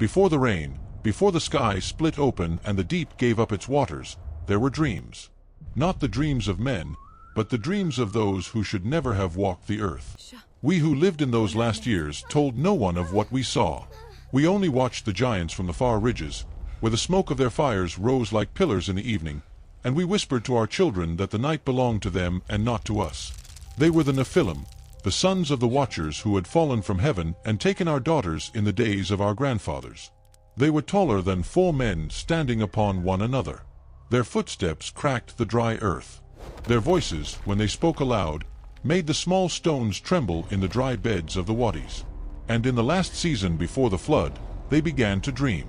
Before the rain, before the sky split open and the deep gave up its waters, there were dreams. Not the dreams of men, but the dreams of those who should never have walked the earth. We who lived in those last years told no one of what we saw. We only watched the giants from the far ridges, where the smoke of their fires rose like pillars in the evening, and we whispered to our children that the night belonged to them and not to us. They were the Nephilim, the sons of the Watchers who had fallen from heaven and taken our daughters in the days of our grandfathers. They were taller than 4 men standing upon one another. Their footsteps cracked the dry earth. Their voices, when they spoke aloud, made the small stones tremble in the dry beds of the wadis. And in the last season before the flood, they began to dream.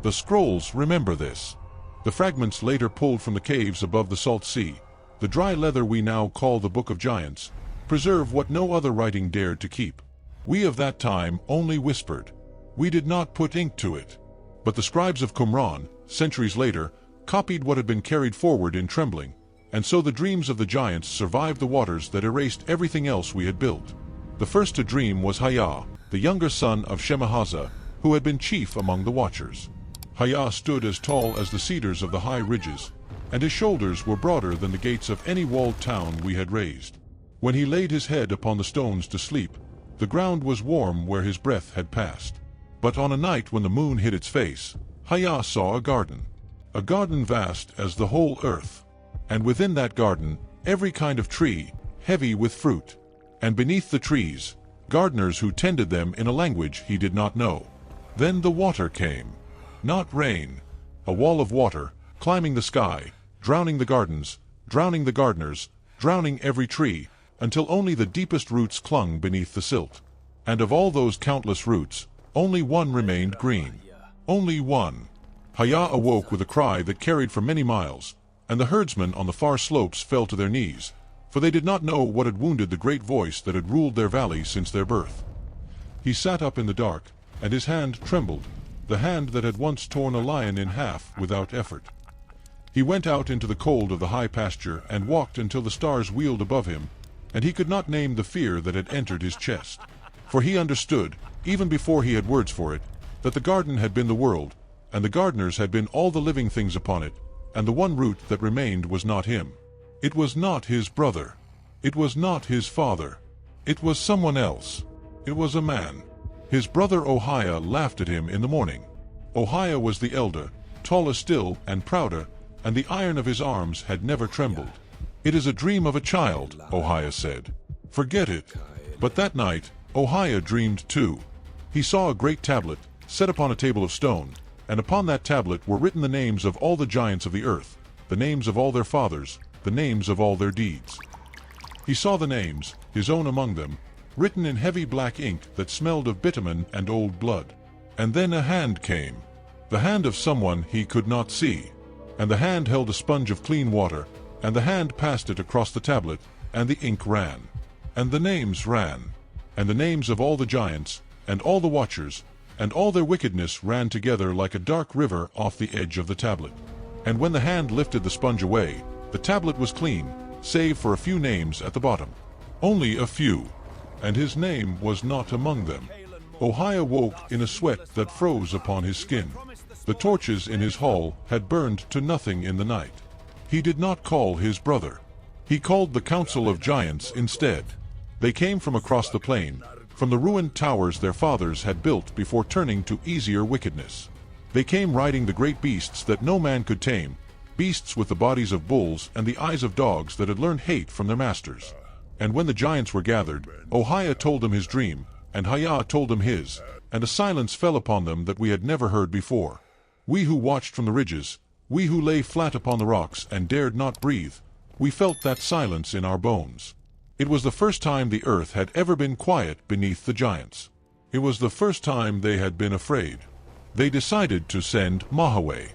The scrolls remember this. The fragments later pulled from the caves above the salt sea, the dry leather we now call the Book of Giants, preserve what no other writing dared to keep. We of that time only whispered. We did not put ink to it. But the scribes of Qumran, centuries later, copied what had been carried forward in trembling, and so the dreams of the giants survived the waters that erased everything else we had built. The first to dream was Hayah, the younger son of Shemahaza, who had been chief among the Watchers. Hayah stood as tall as the cedars of the high ridges, and his shoulders were broader than the gates of any walled town we had raised. When he laid his head upon the stones to sleep, the ground was warm where his breath had passed. But on a night when the moon hid its face, Hayah saw a garden vast as the whole earth. And within that garden, every kind of tree, heavy with fruit. And beneath the trees, gardeners who tended them in a language he did not know. Then the water came. Not rain. A wall of water, climbing the sky, drowning the gardens, drowning the gardeners, drowning every tree, until only the deepest roots clung beneath the silt. And of all those countless roots, only one remained green. Only one. Hayah awoke with a cry that carried for many miles, and the herdsmen on the far slopes fell to their knees, for they did not know what had wounded the great voice that had ruled their valley since their birth. He sat up in the dark, and his hand trembled, the hand that had once torn a lion in half without effort. He went out into the cold of the high pasture and walked until the stars wheeled above him, and he could not name the fear that had entered his chest. For he understood, even before he had words for it, that the garden had been the world, and the gardeners had been all the living things upon it, and the one root that remained was not him. It was not his brother. It was not his father. It was someone else. It was a man. His brother Ohiah laughed at him in the morning. Ohiah was the elder, taller still and prouder, and the iron of his arms had never trembled. "It is a dream of a child," Ohiah said. "Forget it." But that night, Ohiah dreamed too. He saw a great tablet, set upon a table of stone, and upon that tablet were written the names of all the giants of the earth, the names of all their fathers, the names of all their deeds. He saw the names, his own among them, written in heavy black ink that smelled of bitumen and old blood. And then a hand came, the hand of someone he could not see, and the hand held a sponge of clean water, and the hand passed it across the tablet, and the ink ran, and the names ran, and the names of all the giants, and all the Watchers, and all their wickedness ran together like a dark river off the edge of the tablet. And when the hand lifted the sponge away, the tablet was clean, save for a few names at the bottom. Only a few. And his name was not among them. Ohiah woke in a sweat that froze upon his skin. The torches in his hall had burned to nothing in the night. He did not call his brother. He called the council of giants instead. They came from across the plain, from the ruined towers their fathers had built before turning to easier wickedness. They came riding the great beasts that no man could tame, beasts with the bodies of bulls and the eyes of dogs that had learned hate from their masters. And when the giants were gathered, Ohiah told them his dream, and Hayah told them his, and a silence fell upon them that we had never heard before. We who watched from the ridges, we who lay flat upon the rocks and dared not breathe, we felt that silence in our bones. It was the first time the earth had ever been quiet beneath the giants. It was the first time they had been afraid. They decided to send Mahaway.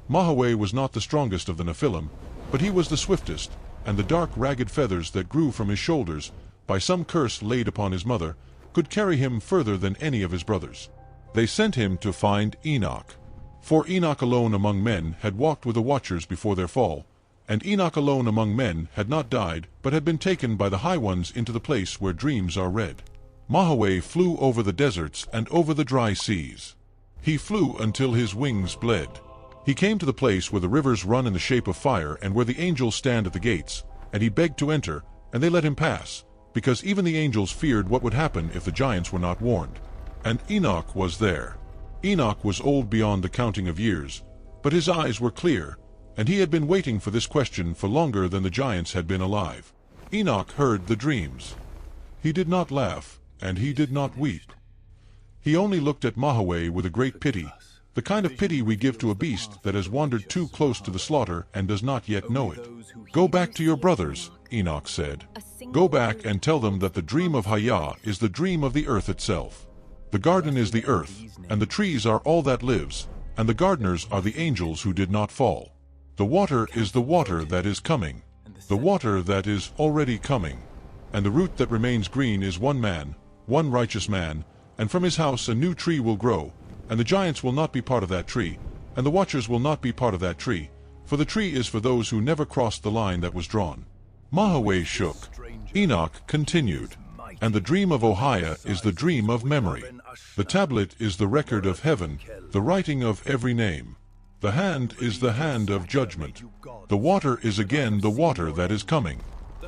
Mahaway was not the strongest of the Nephilim, but he was the swiftest, and the dark ragged feathers that grew from his shoulders, by some curse laid upon his mother, could carry him further than any of his brothers. They sent him to find Enoch. For Enoch alone among men had walked with the Watchers before their fall, and Enoch alone among men had not died, but had been taken by the High Ones into the place where dreams are read. Mahaway flew over the deserts and over the dry seas. He flew until his wings bled. He came to the place where the rivers run in the shape of fire and where the angels stand at the gates, and he begged to enter, and they let him pass, because even the angels feared what would happen if the giants were not warned. And Enoch was there. Enoch was old beyond the counting of years, but his eyes were clear, and he had been waiting for this question for longer than the giants had been alive. Enoch heard the dreams. He did not laugh, and he did not weep. He only looked at Mahaway with a great pity, the kind of pity we give to a beast that has wandered too close to the slaughter and does not yet know it. "Go back to your brothers," Enoch said. "Go back and tell them that the dream of Hayah is the dream of the earth itself. The garden is the earth, and the trees are all that lives, and the gardeners are the angels who did not fall. The water is the water that is coming, the water that is already coming. And the root that remains green is one man, one righteous man, and from his house a new tree will grow, and the giants will not be part of that tree, and the watchers will not be part of that tree, for the tree is for those who never crossed the line that was drawn." Mahaway shook. Enoch continued, "And the dream of Ohia is the dream of memory. The tablet is the record of heaven, the writing of every name. The hand is the hand of judgment. The water is again the water that is coming.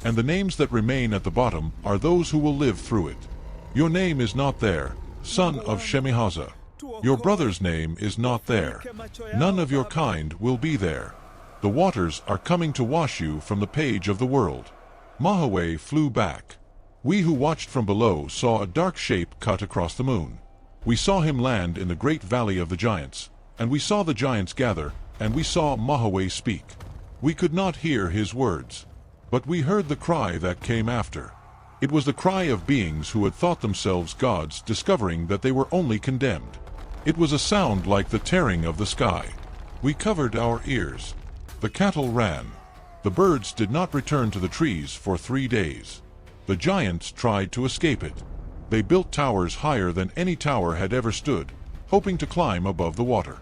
And the names that remain at the bottom are those who will live through it. Your name is not there, son of Shemihaza. Your brother's name is not there. None of your kind will be there. The waters are coming to wash you from the page of the world." Mahaway flew back. We who watched from below saw a dark shape cut across the moon. We saw him land in the great valley of the giants, and we saw the giants gather, and we saw Mahaway speak. We could not hear his words, but we heard the cry that came after. It was the cry of beings who had thought themselves gods, discovering that they were only condemned. It was a sound like the tearing of the sky. We covered our ears. The cattle ran. The birds did not return to the trees for 3 days. The giants tried to escape it. They built towers higher than any tower had ever stood, hoping to climb above the water.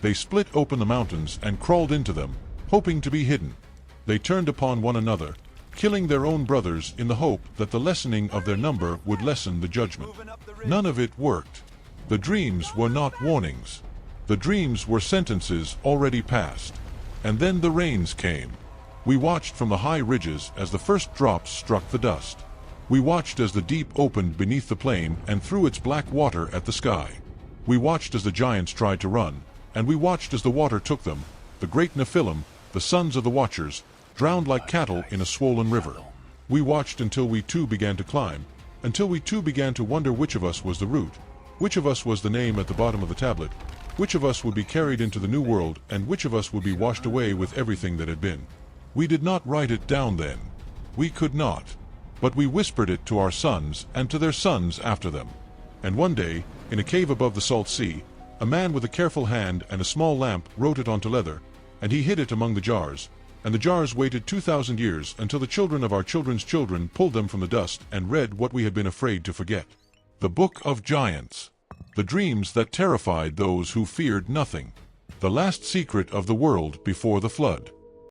They split open the mountains and crawled into them, hoping to be hidden. They turned upon one another, killing their own brothers in the hope that the lessening of their number would lessen the judgment. None of it worked. The dreams were not warnings. The dreams were sentences already passed. And then the rains came. We watched from the high ridges as the first drops struck the dust. We watched as the deep opened beneath the plain and threw its black water at the sky. We watched as the giants tried to run, and we watched as the water took them, the great Nephilim, the sons of the Watchers, drowned like cattle in a swollen river. We watched until we too began to climb, until we too began to wonder which of us was the root, which of us was the name at the bottom of the tablet, which of us would be carried into the new world, and which of us would be washed away with everything that had been. We did not write it down then. We could not. But we whispered it to our sons and to their sons after them. And one day, in a cave above the salt sea, a man with a careful hand and a small lamp wrote it onto leather, and he hid it among the jars, and the jars waited 2,000 years until the children of our children's children pulled them from the dust and read what we had been afraid to forget. The Book of Giants. The dreams that terrified those who feared nothing. The last secret of the world before the flood.